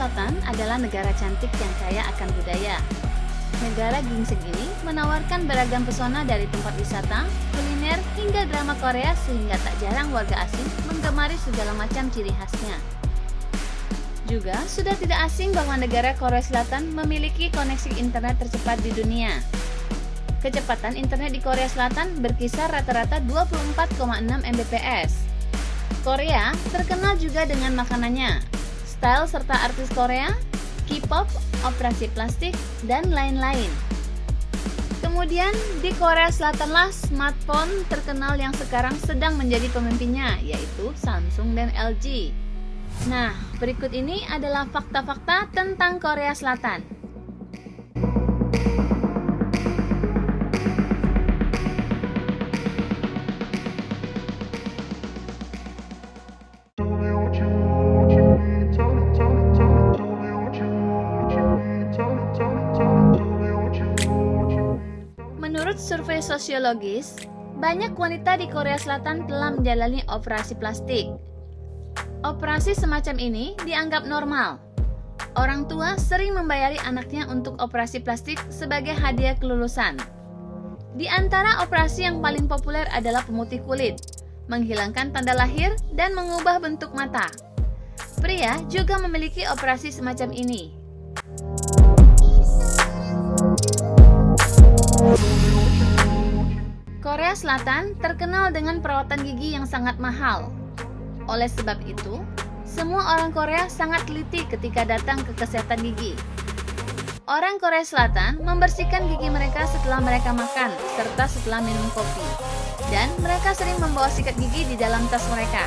Selatan adalah negara cantik yang kaya akan budaya. Negara gingseng ini menawarkan beragam pesona dari tempat wisata, kuliner, hingga drama Korea sehingga tak jarang warga asing menggemari segala macam ciri khasnya. Juga sudah tidak asing bahwa negara Korea Selatan memiliki koneksi internet tercepat di dunia. Kecepatan internet di Korea Selatan berkisar rata-rata 24,6 Mbps. Korea terkenal juga dengan makanannya, style serta artis Korea, K-pop, operasi plastik, dan lain-lain. Kemudian di Korea Selatan lah smartphone terkenal yang sekarang sedang menjadi pemimpinnya, yaitu Samsung dan LG. Nah, berikut ini adalah fakta-fakta tentang Korea Selatan. Menurut survei sosiologis, banyak wanita di Korea Selatan telah menjalani operasi plastik. Operasi semacam ini dianggap normal. Orang tua sering membayari anaknya untuk operasi plastik sebagai hadiah kelulusan. Di antara operasi yang paling populer adalah pemutih kulit, menghilangkan tanda lahir, dan mengubah bentuk mata. Pria juga memiliki operasi semacam ini. Korea Selatan terkenal dengan perawatan gigi yang sangat mahal. Oleh sebab itu, semua orang Korea sangat teliti ketika datang ke kesehatan gigi. Orang Korea Selatan membersihkan gigi mereka setelah mereka makan, serta setelah minum kopi. Dan mereka sering membawa sikat gigi di dalam tas mereka.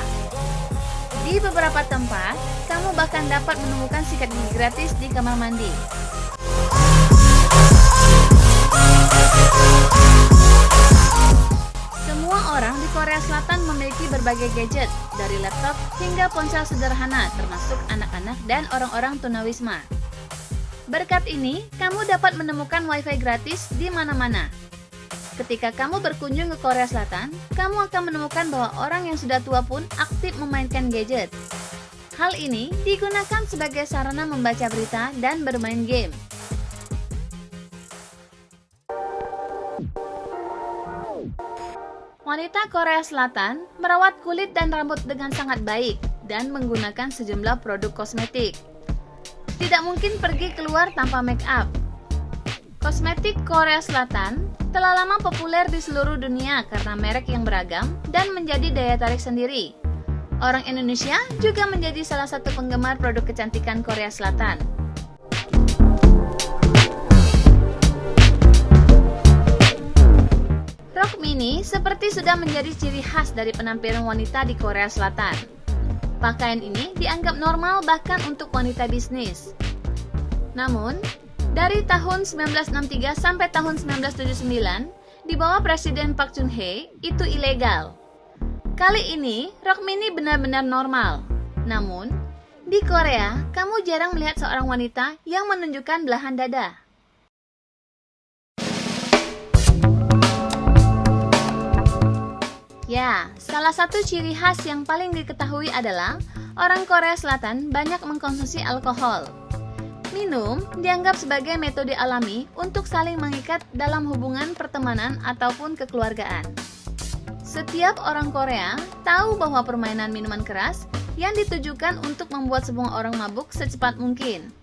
Di beberapa tempat, kamu bahkan dapat menemukan sikat gigi gratis di kamar mandi. Semua orang di Korea Selatan memiliki berbagai gadget, dari laptop hingga ponsel sederhana, termasuk anak-anak dan orang-orang tunawisma. Berkat ini, kamu dapat menemukan wifi gratis di mana-mana. Ketika kamu berkunjung ke Korea Selatan, kamu akan menemukan bahwa orang yang sudah tua pun aktif memainkan gadget. Hal ini digunakan sebagai sarana membaca berita dan bermain game. Wanita Korea Selatan merawat kulit dan rambut dengan sangat baik dan menggunakan sejumlah produk kosmetik. Tidak mungkin pergi keluar tanpa make up. Kosmetik Korea Selatan telah lama populer di seluruh dunia karena merek yang beragam dan menjadi daya tarik sendiri. Orang Indonesia juga menjadi salah satu penggemar produk kecantikan Korea Selatan. Rok mini seperti sudah menjadi ciri khas dari penampilan wanita di Korea Selatan. Pakaian ini dianggap normal bahkan untuk wanita bisnis. Namun, dari tahun 1963 sampai tahun 1979, di bawah Presiden Park Geun-hye, itu ilegal. Kali ini, rok mini benar-benar normal. Namun, di Korea, kamu jarang melihat seorang wanita yang menunjukkan belahan dada. Ya, salah satu ciri khas yang paling diketahui adalah orang Korea Selatan banyak mengkonsumsi alkohol. Minum dianggap sebagai metode alami untuk saling mengikat dalam hubungan pertemanan ataupun kekeluargaan. Setiap orang Korea tahu bahwa permainan minuman keras yang ditujukan untuk membuat semua orang mabuk secepat mungkin.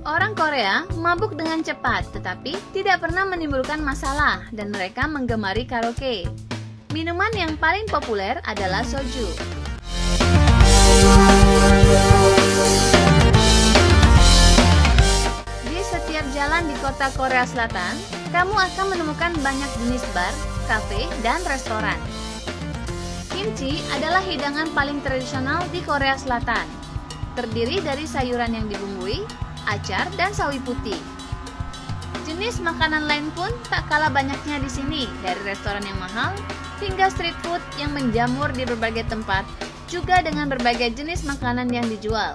Orang Korea mabuk dengan cepat, tetapi tidak pernah menimbulkan masalah dan mereka menggemari karaoke. Minuman yang paling populer adalah soju. Di setiap jalan di kota Korea Selatan, kamu akan menemukan banyak jenis bar, kafe, dan restoran. Kimchi adalah hidangan paling tradisional di Korea Selatan. Terdiri dari sayuran yang dibumbui, acar, dan sawi putih. Jenis makanan lain pun tak kalah banyaknya di sini, dari restoran yang mahal hingga street food yang menjamur di berbagai tempat, juga dengan berbagai jenis makanan yang dijual.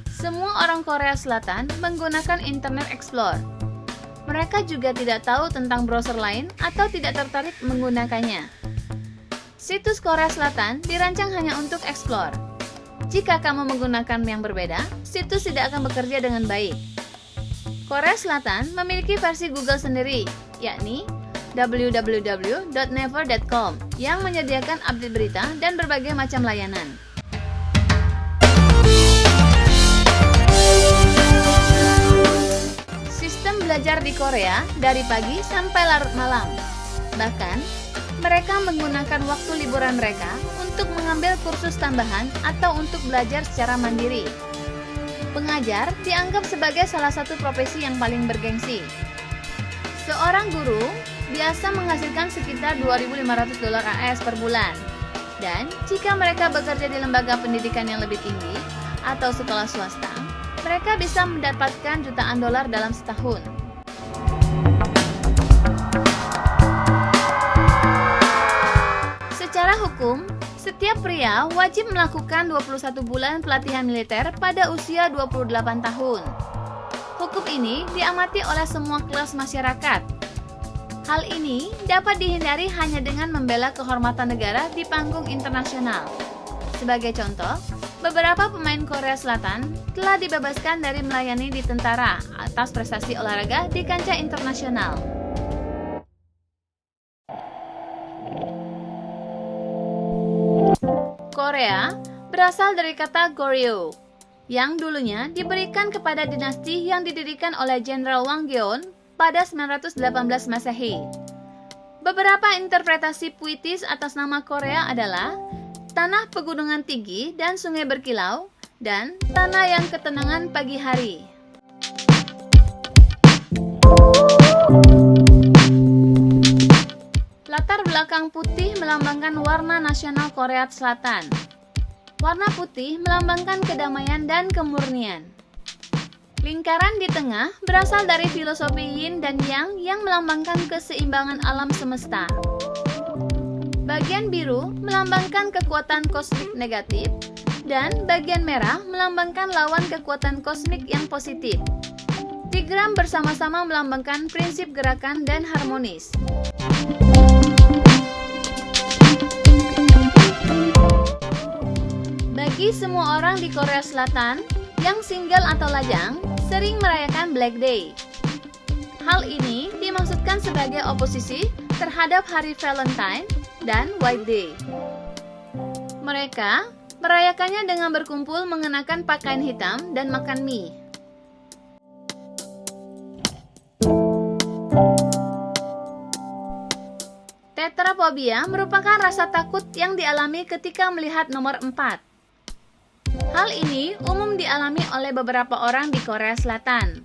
Semua orang Korea Selatan menggunakan Internet Explorer. Mereka juga tidak tahu tentang browser lain atau tidak tertarik menggunakannya. Situs Korea Selatan dirancang hanya untuk explore. Jika kamu menggunakan yang berbeda, situs tidak akan bekerja dengan baik. Korea Selatan memiliki versi Google sendiri, yakni www.naver.com yang menyediakan update berita dan berbagai macam layanan. Sistem belajar di Korea dari pagi sampai larut malam. Bahkan, mereka menggunakan waktu liburan mereka untuk mengambil kursus tambahan atau untuk belajar secara mandiri. Pengajar dianggap sebagai salah satu profesi yang paling bergengsi. Seorang guru biasa menghasilkan sekitar $2.500 AS per bulan. Dan jika mereka bekerja di lembaga pendidikan yang lebih tinggi atau sekolah swasta, mereka bisa mendapatkan jutaan dolar dalam setahun. Secara hukum, setiap pria wajib melakukan 21 bulan pelatihan militer pada usia 28 tahun. Hukum ini diamati oleh semua kelas masyarakat. Hal ini dapat dihindari hanya dengan membela kehormatan negara di panggung internasional. Sebagai contoh, beberapa pemain Korea Selatan telah dibebaskan dari melayani di tentara atas prestasi olahraga di kancah internasional. Korea berasal dari kata Goryeo, yang dulunya diberikan kepada dinasti yang didirikan oleh Jenderal Wanggeon pada 918 Masehi. Beberapa interpretasi puitis atas nama Korea adalah tanah pegunungan tinggi dan sungai berkilau, dan tanah yang ketenangan pagi hari. Latar belakang putih melambangkan warna nasional Korea Selatan. Warna putih melambangkan kedamaian dan kemurnian. Lingkaran di tengah berasal dari filosofi Yin dan Yang yang melambangkan keseimbangan alam semesta. Bagian biru melambangkan kekuatan kosmik negatif, dan bagian merah melambangkan lawan kekuatan kosmik yang positif. Diagram bersama-sama melambangkan prinsip gerakan dan harmonis. Bagi semua orang di Korea Selatan yang single atau lajang, sering merayakan Black Day. Hal ini dimaksudkan sebagai oposisi terhadap hari Valentine dan White Day. Mereka merayakannya dengan berkumpul mengenakan pakaian hitam dan makan mie. Tetrafobia merupakan rasa takut yang dialami ketika melihat nomor 4. Hal ini umum dialami oleh beberapa orang di Korea Selatan.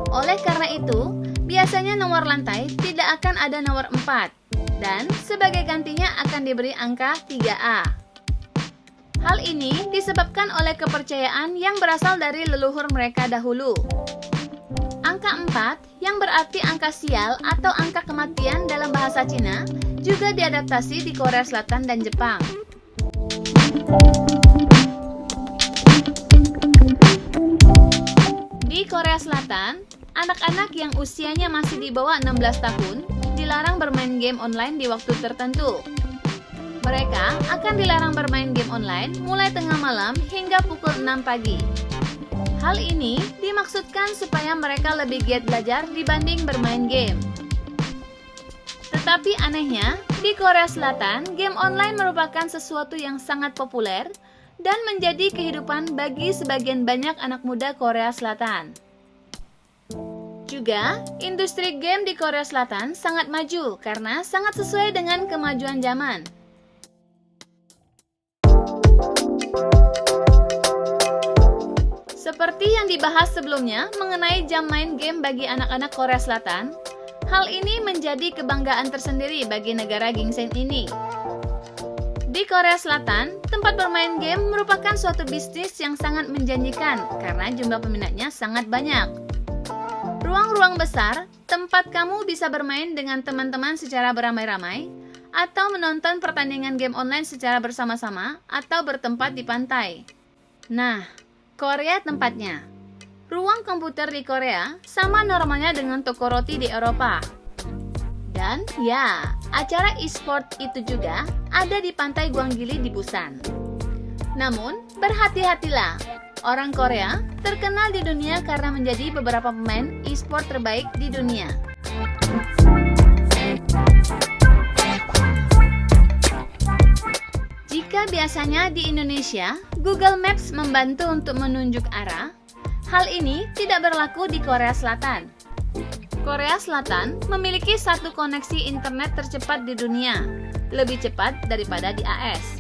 Oleh karena itu, biasanya nomor lantai tidak akan ada nomor 4, dan sebagai gantinya akan diberi angka 3A. Hal ini disebabkan oleh kepercayaan yang berasal dari leluhur mereka dahulu. Angka 4, yang berarti angka sial atau angka kematian dalam bahasa Cina, juga diadaptasi di Korea Selatan dan Jepang. Di Korea Selatan, anak-anak yang usianya masih di bawah 16 tahun dilarang bermain game online di waktu tertentu. Mereka akan dilarang bermain game online mulai tengah malam hingga pukul 6 pagi. Hal ini dimaksudkan supaya mereka lebih giat belajar dibanding bermain game. Tetapi anehnya, di Korea Selatan, game online merupakan sesuatu yang sangat populer dan menjadi kehidupan bagi sebagian banyak anak muda Korea Selatan. Juga, industri game di Korea Selatan sangat maju karena sangat sesuai dengan kemajuan zaman. Seperti yang dibahas sebelumnya mengenai jam main game bagi anak-anak Korea Selatan, hal ini menjadi kebanggaan tersendiri bagi negara ginseng ini. Di Korea Selatan, tempat bermain game merupakan suatu bisnis yang sangat menjanjikan karena jumlah peminatnya sangat banyak. Ruang-ruang besar, tempat kamu bisa bermain dengan teman-teman secara beramai-ramai, atau menonton pertandingan game online secara bersama-sama, atau bertempat di pantai. Nah, Korea tempatnya. Ruang komputer di Korea sama normalnya dengan toko roti di Eropa. Dan ya, acara e-sport itu juga ada di pantai Gwanggili di Busan. Namun, berhati-hatilah. Orang Korea terkenal di dunia karena menjadi beberapa pemain e-sport terbaik di dunia. Jika biasanya di Indonesia, Google Maps membantu untuk menunjuk arah, hal ini tidak berlaku di Korea Selatan. Korea Selatan memiliki satu koneksi internet tercepat di dunia, lebih cepat daripada di AS.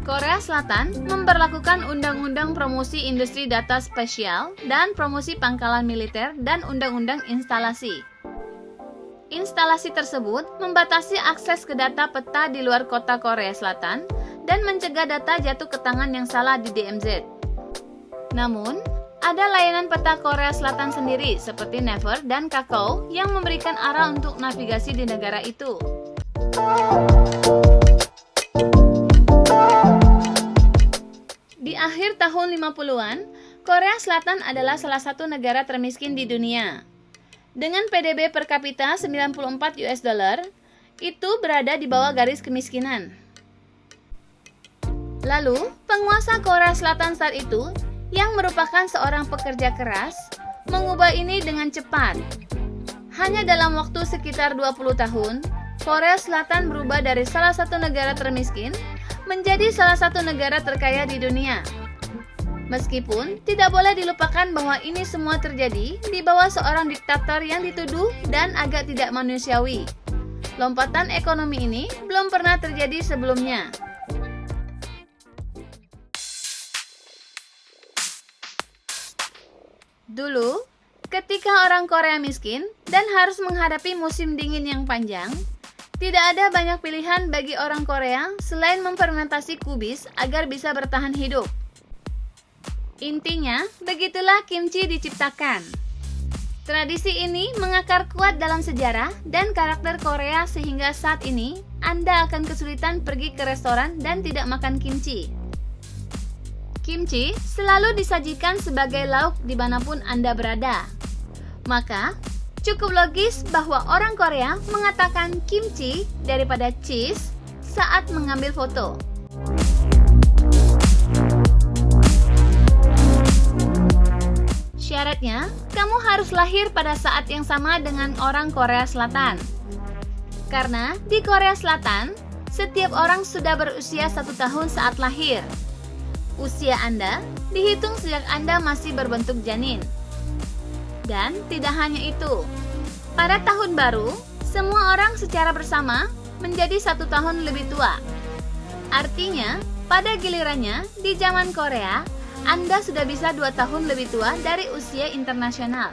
Korea Selatan memberlakukan Undang-Undang Promosi Industri Data Spesial dan Promosi Pangkalan Militer dan Undang-Undang Instalasi. Instalasi tersebut membatasi akses ke data peta di luar kota Korea Selatan dan mencegah data jatuh ke tangan yang salah di DMZ. Namun, ada layanan peta Korea Selatan sendiri seperti Naver dan Kakao yang memberikan arah untuk navigasi di negara itu. Di akhir tahun 50-an, Korea Selatan adalah salah satu negara termiskin di dunia. Dengan PDB per kapita 94 US dollar, itu berada di bawah garis kemiskinan. Lalu, penguasa Korea Selatan saat itu, yang merupakan seorang pekerja keras, mengubah ini dengan cepat. Hanya dalam waktu sekitar 20 tahun, Korea Selatan berubah dari salah satu negara termiskin menjadi salah satu negara terkaya di dunia. Meskipun tidak boleh dilupakan bahwa ini semua terjadi di bawah seorang diktator yang dituduh dan agak tidak manusiawi. Lompatan ekonomi ini belum pernah terjadi sebelumnya. Dulu, ketika orang Korea miskin dan harus menghadapi musim dingin yang panjang, tidak ada banyak pilihan bagi orang Korea selain memfermentasi kubis agar bisa bertahan hidup. Intinya, begitulah kimchi diciptakan. Tradisi ini mengakar kuat dalam sejarah dan karakter Korea sehingga saat ini Anda akan kesulitan pergi ke restoran dan tidak makan kimchi. Kimchi selalu disajikan sebagai lauk dimanapun Anda berada. Maka, cukup logis bahwa orang Korea mengatakan kimchi daripada cheese saat mengambil foto. Syaratnya, kamu harus lahir pada saat yang sama dengan orang Korea Selatan. Karena di Korea Selatan, setiap orang sudah berusia 1 tahun saat lahir. Usia Anda dihitung sejak Anda masih berbentuk janin. Dan tidak hanya itu, pada tahun baru, semua orang secara bersama menjadi 1 tahun lebih tua. Artinya, pada gilirannya, di zaman Korea, Anda sudah bisa 2 tahun lebih tua dari usia internasional.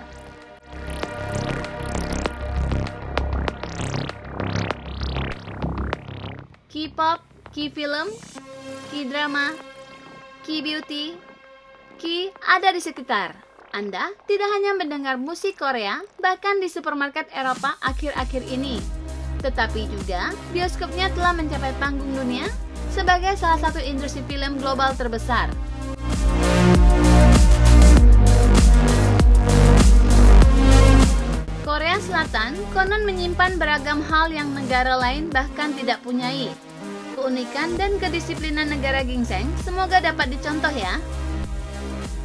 K-pop, K-film, K-drama, K-beauty, K ada di sekitar. Anda tidak hanya mendengar musik Korea, bahkan di supermarket Eropa akhir-akhir ini, tetapi juga bioskopnya telah mencapai panggung dunia sebagai salah satu industri film global terbesar. Korea Selatan konon menyimpan beragam hal yang negara lain bahkan tidak punyai. Keunikan dan kedisiplinan negara ginseng semoga dapat dicontoh ya.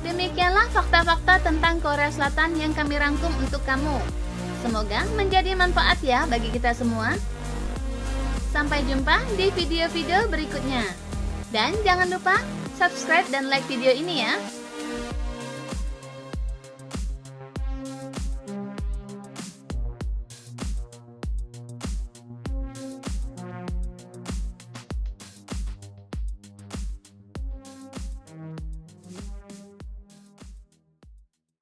Demikianlah fakta-fakta tentang Korea Selatan yang kami rangkum untuk kamu. Semoga menjadi manfaat ya bagi kita semua. Sampai jumpa di video-video berikutnya. Dan jangan lupa subscribe dan like video ini ya.